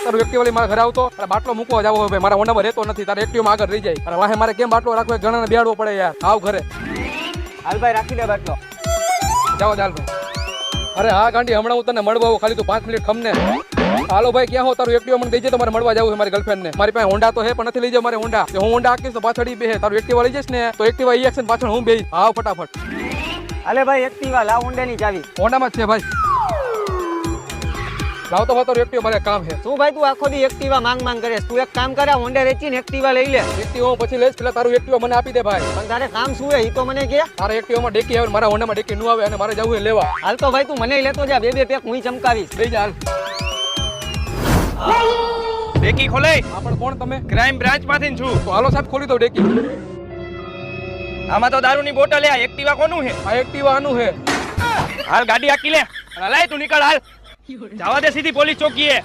તારું એક્ટિવા લઈ મારા ઘરે આવતો અને બાટલો મૂકવા જાવ હવે મારા હોન્ડામાં રહેતો નથી તારે એક્ટિવામાં આગળ રહી જાય અને વાહે મારે કેમ બાટલો રાખવો ઘણાને બેહાડવો પડે યાર આવ ઘરે હાલ ભાઈ રાખી દે બાટલો જાઓ ચાલ ભાઈ અરે હા ગાંડી હમણાં હું તને મળવા આવું ખાલી તું 5 મિનિટ ખમને હાલો ભાઈ ક્યાં હો તારું એક્ટિવા મને દઈ જાય તો મારે મળવા જવું છે મારી ગર્લફ્રેન્ડ ને મારી પાસે હોન્ડા તો હે પણ નથી લઈ જાવ મારે હોન્ડા હું હોન્ડા આકીશ તો પાછળ બે તારું એક્ટિવા લઈ જઈશ ને તો એક્ટિવા ઈ એક્શન પાછળ હું બેહી આવ ફટાફટ અલે ભાઈ એક્ટિવા લાવ હોન્ડાની ચાવી હોન્ડામાં જ છે ભાઈ લાવ તો તારું એક્ટિવા મારે કામ છે શું ભાઈ તું આખો દી એક્ટિવા માંગ કરે તું એક કામ કરે હોન્ડા વેચીને એક્ટિવા લઈ લે એક્ટિવા હું પછી લઈશ પેલા તારું એક્ટિવા મને આપી દે ભાઈ પણ તારે કામ શું હે ઈ તો મને કે તારા એક્ટિવામાં ડેકી આવે મારા હોન્ડામાં ડેકી ન આવે અને મારે જવું લેવા હાલ તો ભાઈ તું મને લેતો જા બે પેક હું ચમકાવીશ લઈ જા હાલ ડેકી ખોલે આપણ કોણ તમે ક્રાઇમ બ્રાન્ચ માંથી છું તો હાલો સાહેબ ખોલી દો ડેકી આમાં તો દારૂની બોટલ હે આ એક્ટિવા કોનું હે આ એક્ટિવા આનું હે હાલ ગાડી આકી લે અને લાય તું નીકળ હાલ જવા દે સીધી પોલીસ ચોકીએ